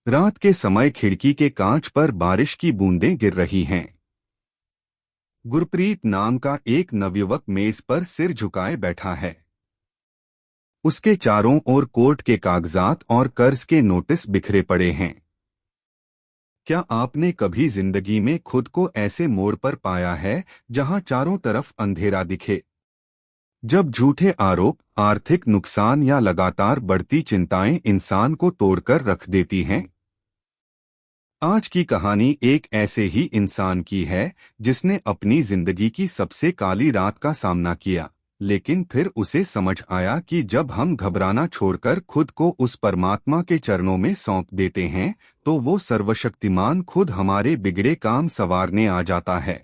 रात के समय खिड़की के कांच पर बारिश की बूंदें गिर रही हैं। गुरप्रीत नाम का एक नवयुवक मेज पर सिर झुकाए बैठा है। उसके चारों ओर कोर्ट के कागजात और कर्ज के नोटिस बिखरे पड़े हैं। क्या आपने कभी जिंदगी में खुद को ऐसे मोड़ पर पाया है जहां चारों तरफ अंधेरा दिखे? जब झूठे आरोप, आर्थिक नुकसान या लगातार बढ़ती चिंताएं इंसान को तोड़कर रख देती हैं। आज की कहानी एक ऐसे ही इंसान की है जिसने अपनी जिंदगी की सबसे काली रात का सामना किया, लेकिन फिर उसे समझ आया कि जब हम घबराना छोड़कर खुद को उस परमात्मा के चरणों में सौंप देते हैं तो वो सर्वशक्तिमान खुद हमारे बिगड़े काम संवारने आ जाता है।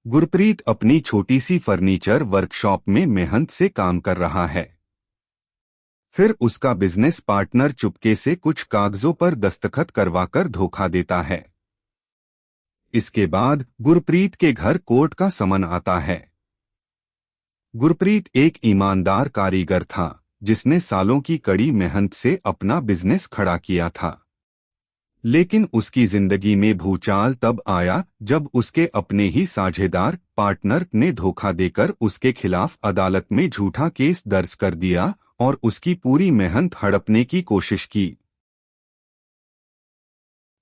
गुरप्रीत अपनी छोटी सी फर्नीचर वर्कशॉप में मेहनत से काम कर रहा है। फिर उसका बिजनेस पार्टनर चुपके से कुछ कागजों पर दस्तखत करवाकर धोखा देता है। इसके बाद गुरप्रीत के घर कोर्ट का समन आता है। गुरप्रीत एक ईमानदार कारीगर था जिसने सालों की कड़ी मेहनत से अपना बिजनेस खड़ा किया था। लेकिन उसकी जिंदगी में भूचाल तब आया जब उसके अपने ही साझेदार पार्टनर ने धोखा देकर उसके खिलाफ अदालत में झूठा केस दर्ज कर दिया और उसकी पूरी मेहनत हड़पने की कोशिश की।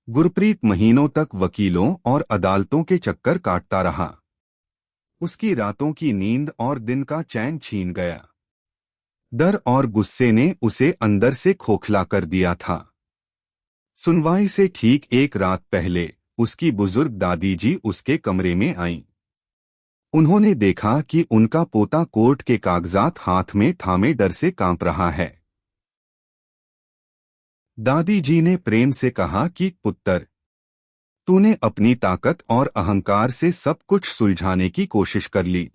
गुरप्रीत महीनों तक वकीलों और अदालतों के चक्कर काटता रहा। उसकी रातों की नींद और दिन का चैन छीन गया। डर और गुस्से ने उसे अंदर से खोखला कर दिया था। सुनवाई से ठीक एक रात पहले उसकी बुजुर्ग दादी जी उसके कमरे में आईं। उन्होंने देखा कि उनका पोता कोर्ट के कागजात हाथ में थामे डर से कांप रहा है। दादी जी ने प्रेम से कहा कि पुत्र, तूने अपनी ताकत और अहंकार से सब कुछ सुलझाने की कोशिश कर ली।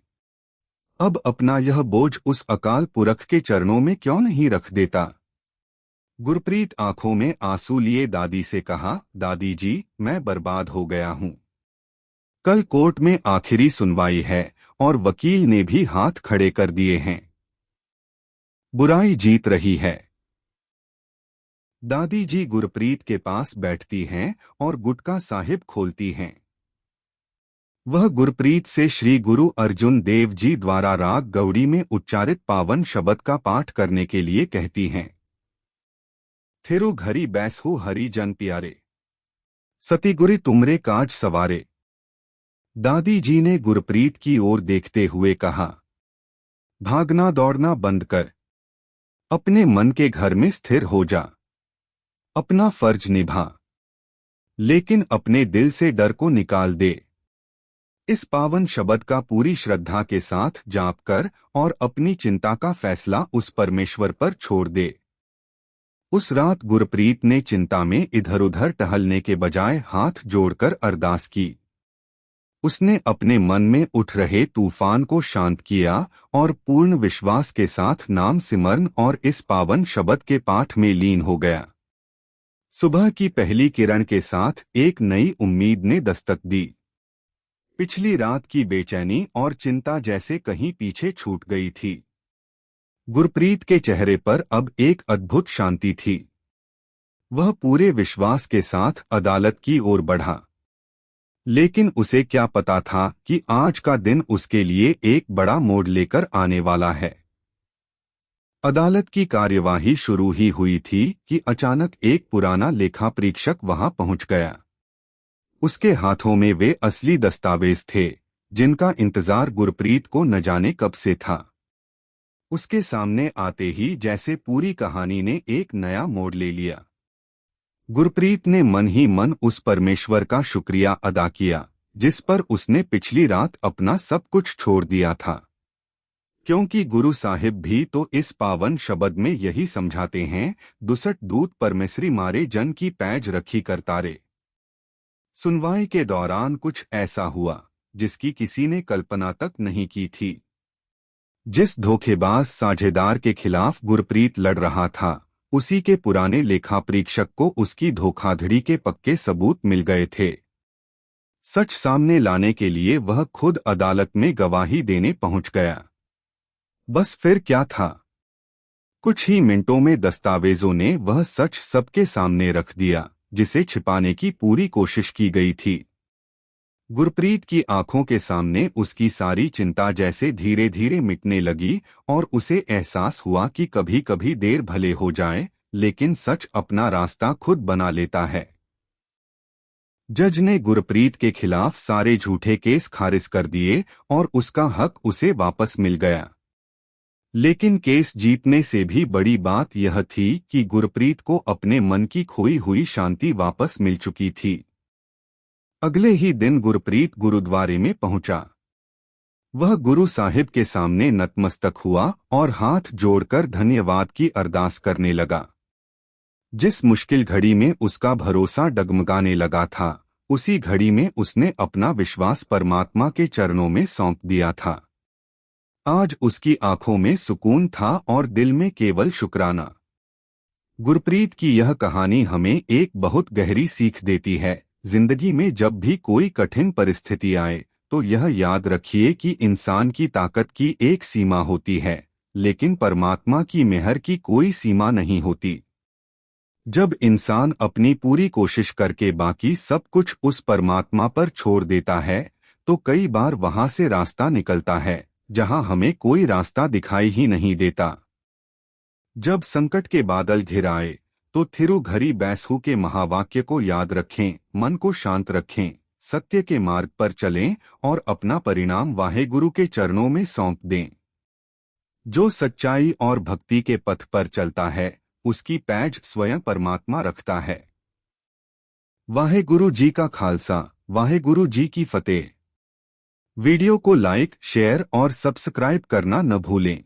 अब अपना यह बोझ उस अकाल पुरख के चरणों में क्यों नहीं रख देता? गुरप्रीत आंखों में आंसू लिए दादी से कहा, दादी जी, मैं बर्बाद हो गया हूं। कल कोर्ट में आखिरी सुनवाई है और वकील ने भी हाथ खड़े कर दिए हैं। बुराई जीत रही है। दादी जी गुरप्रीत के पास बैठती हैं और गुटका साहिब खोलती हैं। वह गुरप्रीत से श्री गुरु अर्जुन देव जी द्वारा राग गौड़ी में उच्चारित पावन शब्द का पाठ करने के लिए कहती हैं। थिरु घरी बैसहु हरि जन प्यारे, सतीगुरी तुमरे काज सवारे। दादी जी ने गुरप्रीत की ओर देखते हुए कहा, भागना दौड़ना बंद कर, अपने मन के घर में स्थिर हो जा, अपना फर्ज निभा, लेकिन अपने दिल से डर को निकाल दे। इस पावन शब्द का पूरी श्रद्धा के साथ जाप कर और अपनी चिंता का फैसला उस परमेश्वर पर छोड़ दे। उस रात गुरप्रीत ने चिंता में इधर उधर टहलने के बजाय हाथ जोड़कर अरदास की। उसने अपने मन में उठ रहे तूफान को शांत किया और पूर्ण विश्वास के साथ नाम सिमरन और इस पावन शब्द के पाठ में लीन हो गया। सुबह की पहली किरण के साथ एक नई उम्मीद ने दस्तक दी। पिछली रात की बेचैनी और चिंता जैसे कहीं पीछे छूट गई थी। गुरप्रीत के चेहरे पर अब एक अद्भुत शांति थी। वह पूरे विश्वास के साथ अदालत की ओर बढ़ा। लेकिन उसे क्या पता था कि आज का दिन उसके लिए एक बड़ा मोड़ लेकर आने वाला है। अदालत की कार्यवाही शुरू ही हुई थी कि अचानक एक पुराना लेखा परीक्षक वहां पहुंच गया। उसके हाथों में वे असली दस्तावेज थे जिनका इंतजार गुरप्रीत को न जाने कब से था। उसके सामने आते ही जैसे पूरी कहानी ने एक नया मोड़ ले लिया। गुरप्रीत ने मन ही मन उस परमेश्वर का शुक्रिया अदा किया जिस पर उसने पिछली रात अपना सब कुछ छोड़ दिया था। क्योंकि गुरु साहिब भी तो इस पावन शब्द में यही समझाते हैं, दुसट दूत परमेसरी मारे जन की पैज रखी करतारे। सुनवाई के दौरान कुछ ऐसा हुआ जिसकी किसी ने कल्पना तक नहीं की थी। जिस धोखेबाज साझेदार के खिलाफ गुरप्रीत लड़ रहा था, उसी के पुराने लेखा परीक्षक को उसकी धोखाधड़ी के पक्के सबूत मिल गए थे। सच सामने लाने के लिए वह खुद अदालत में गवाही देने पहुंच गया। बस फिर क्या था? कुछ ही मिनटों में दस्तावेजों ने वह सच सबके सामने रख दिया जिसे छिपाने की पूरी कोशिश की गई थी। गुरप्रीत की आंखों के सामने उसकी सारी चिंता जैसे धीरे धीरे मिटने लगी और उसे एहसास हुआ कि कभी कभी देर भले हो जाए लेकिन सच अपना रास्ता खुद बना लेता है। जज ने गुरप्रीत के खिलाफ सारे झूठे केस खारिज कर दिए और उसका हक उसे वापस मिल गया। लेकिन केस जीतने से भी बड़ी बात यह थी कि गुरप्रीत को अपने मन की खोई हुई शांति वापस मिल चुकी थी। अगले ही दिन गुरप्रीत गुरुद्वारे में पहुंचा। वह गुरु साहिब के सामने नतमस्तक हुआ और हाथ जोड़कर धन्यवाद की अरदास करने लगा। जिस मुश्किल घड़ी में उसका भरोसा डगमगाने लगा था उसी घड़ी में उसने अपना विश्वास परमात्मा के चरणों में सौंप दिया था। आज उसकी आंखों में सुकून था और दिल में केवल शुक्राना। गुरप्रीत की यह कहानी हमें एक बहुत गहरी सीख देती है। जिंदगी में जब भी कोई कठिन परिस्थिति आए तो यह याद रखिए कि इंसान की ताकत की एक सीमा होती है लेकिन परमात्मा की मेहर की कोई सीमा नहीं होती। जब इंसान अपनी पूरी कोशिश करके बाकी सब कुछ उस परमात्मा पर छोड़ देता है तो कई बार वहां से रास्ता निकलता है जहां हमें कोई रास्ता दिखाई ही नहीं देता। जब संकट के बादल घिर आए तो थिरुघरी बैसहु के महावाक्य को याद रखें, मन को शांत रखें, सत्य के मार्ग पर चलें और अपना परिणाम वाहेगुरु के चरणों में सौंप दें। जो सच्चाई और भक्ति के पथ पर चलता है उसकी पैज स्वयं परमात्मा रखता है। वाहेगुरु जी का खालसा, वाहेगुरु जी की फतेह। वीडियो को लाइक, शेयर और सब्सक्राइब करना न भूलें।